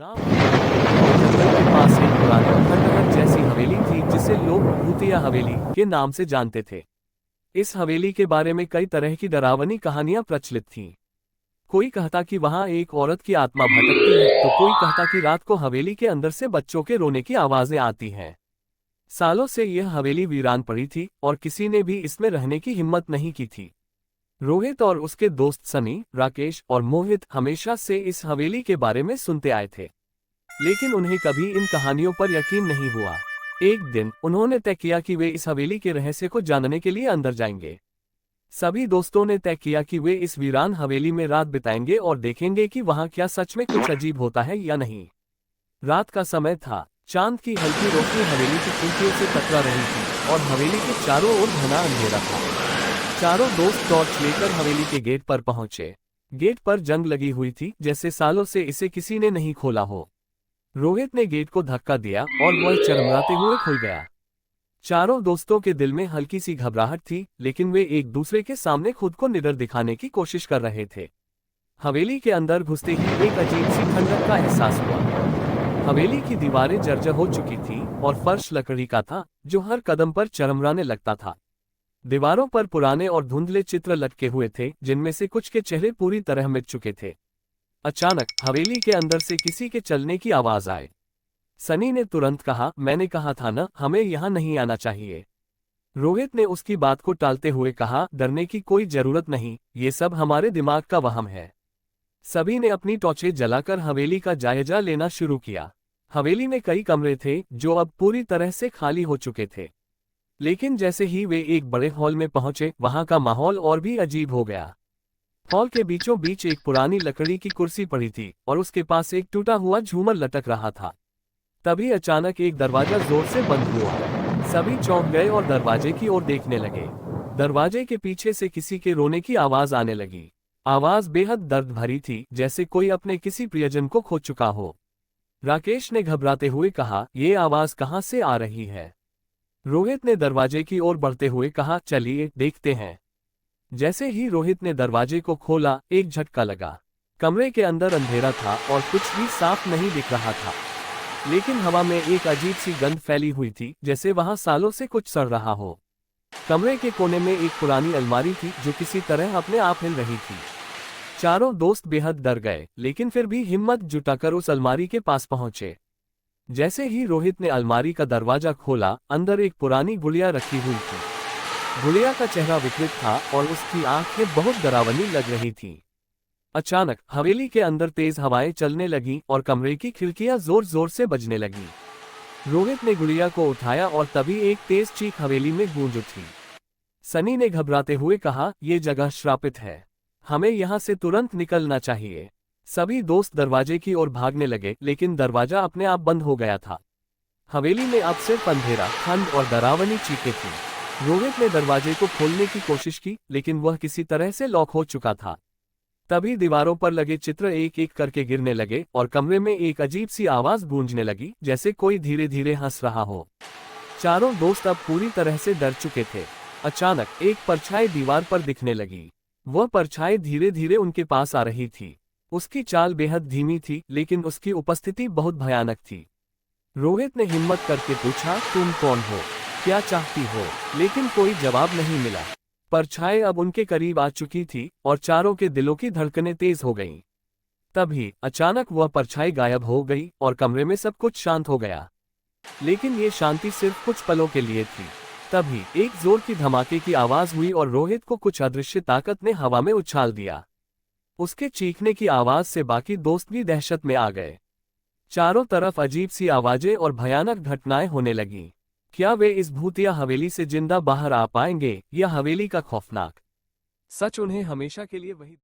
गांव जंगल के पास एक पुरानी खंडहर जैसी हवेली थी जिसे लोग भूतिया हवेली के नाम से जानते थे। इस हवेली के बारे में कई तरह की डरावनी कहानियां प्रचलित थीं। कोई कहता कि वहां एक औरत की आत्मा भटकती है तो कोई कहता कि रात को हवेली के अंदर से बच्चों के रोने की आवाजें आती हैं। सालों से यह हवेली वीरान पड़ी थी और किसी ने भी इसमें रहने की हिम्मत नहीं की थी। रोहित और उसके दोस्त सनी, राकेश और मोहित हमेशा से इस हवेली के बारे में सुनते आए थे, लेकिन उन्हें कभी इन कहानियों पर यकीन नहीं हुआ। एक दिन उन्होंने तय किया कि वे इस हवेली के रहस्य को जानने के लिए अंदर जाएंगे। सभी दोस्तों ने तय किया कि वे इस वीरान हवेली में रात बिताएंगे और देखेंगे कि वहां क्या सच में कुछ अजीब होता है या नहीं। रात का समय था। चांद की हल्की रोशनी हवेली की खिड़कियों से टकरा रही थी और हवेली के चारों ओर घना अंधेरा था। चारों दोस्त टॉर्च लेकर हवेली के गेट पर पहुंचे। गेट पर जंग लगी हुई थी, जैसे सालों से इसे किसी ने नहीं खोला हो। रोहित ने गेट को धक्का दिया और वह चरमराते हुए खुल गया। चारों दोस्तों के दिल में हल्की सी घबराहट थी, लेकिन वे एक दूसरे के सामने खुद को निडर दिखाने की कोशिश कर रहे थे। हवेली के अंदर घुसते ही एक अजीब सी ठंडक का एहसास हुआ। हवेली की दीवारें जर्जर हो चुकी थीं और फर्श लकड़ी का था, जो हर कदम पर चरमराने लगता था। दीवारों पर पुराने और धुंधले चित्र लटके हुए थे, जिनमें से कुछ के चेहरे पूरी तरह मिट चुके थे। अचानक हवेली के अंदर से किसी के चलने की आवाज आई। सनी ने तुरंत कहा, मैंने कहा था ना, हमें यहाँ नहीं आना चाहिए। रोहित ने उसकी बात को टालते हुए कहा, डरने की कोई जरूरत नहीं, ये सब हमारे दिमाग का वहम है। सभी ने अपनी टॉर्चें जलाकर हवेली का जायजा लेना शुरू किया। हवेली में कई कमरे थे जो अब पूरी तरह से खाली हो चुके थे, लेकिन जैसे ही वे एक बड़े हॉल में पहुंचे, वहां का माहौल और भी अजीब हो गया। हॉल के बीचों बीच एक पुरानी लकड़ी की कुर्सी पड़ी थी और उसके पास एक टूटा हुआ झूमर लटक रहा था। तभी अचानक एक दरवाजा जोर से बंद हुआ। सभी चौंक गए और दरवाजे की ओर देखने लगे। दरवाजे के पीछे से किसी के रोने की आवाज आने लगी। आवाज बेहद दर्द भरी थी, जैसे कोई अपने किसी प्रियजन को खो चुका हो। राकेश ने घबराते हुए कहा, ये आवाज कहाँ से आ रही है? रोहित ने दरवाजे की ओर बढ़ते हुए कहा, चलिए देखते हैं। जैसे ही रोहित ने दरवाजे को खोला, एक झटका लगा। कमरे के अंदर अंधेरा था और कुछ भी साफ नहीं दिख रहा था, लेकिन हवा में एक अजीब सी गंध फैली हुई थी, जैसे वहां सालों से कुछ सड़ रहा हो। कमरे के कोने में एक पुरानी अलमारी थी जो किसी तरह अपने आप हिल रही थी। चारों दोस्त बेहद डर गए, लेकिन फिर भी हिम्मत जुटाकर उस अलमारी के पास पहुंचे। जैसे ही रोहित ने अलमारी का दरवाजा खोला, अंदर एक पुरानी गुड़िया रखी हुई थी। गुड़िया का चेहरा विकृत था और उसकी आंखें बहुत डरावनी लग रही थीं। अचानक हवेली के अंदर तेज हवाएं चलने लगीं और कमरे की खिड़कियां जोर जोर से बजने लगीं। रोहित ने गुड़िया को उठाया और तभी एक तेज चीख हवेली में गूंज उठी। सनी ने घबराते हुए कहा, ये जगह श्रापित है, हमें यहाँ से तुरंत निकलना चाहिए। सभी दोस्त दरवाजे की ओर भागने लगे, लेकिन दरवाजा अपने आप बंद हो गया था। हवेली में अब सिर्फ अंधेरा, ठंड और डरावनी चीखें थीं। रोहित ने दरवाजे को खोलने की कोशिश की, लेकिन वह किसी तरह से लॉक हो चुका था। तभी दीवारों पर लगे चित्र एक एक करके गिरने लगे और कमरे में एक अजीब सी आवाज गूंजने लगी, जैसे कोई धीरे धीरे हंस रहा हो। चारों दोस्त अब पूरी तरह से डर चुके थे। अचानक एक परछाई दीवार पर दिखने लगी। वह परछाई धीरे धीरे उनके पास आ रही थी। उसकी चाल बेहद धीमी थी, लेकिन उसकी उपस्थिति बहुत भयानक थी। रोहित ने हिम्मत करके पूछा, तुम कौन हो, क्या चाहती हो? लेकिन कोई जवाब नहीं मिला। परछाई अब उनके करीब आ चुकी थी और चारों के दिलों की धड़कनें तेज हो गईं। तभी अचानक वह परछाई गायब हो गई और कमरे में सब कुछ शांत हो गया। लेकिन ये शांति सिर्फ कुछ पलों के लिए थी। तभी एक जोर की धमाके की आवाज हुई और रोहित को कुछ अदृश्य ताकत ने हवा में उछाल दिया। उसके चीखने की आवाज से बाकी दोस्त भी दहशत में आ गए। चारों तरफ अजीब सी आवाजें और भयानक घटनाएं होने लगीं। क्या वे इस भूतिया हवेली से जिंदा बाहर आ पाएंगे, या हवेली का खौफनाक सच उन्हें हमेशा के लिए वही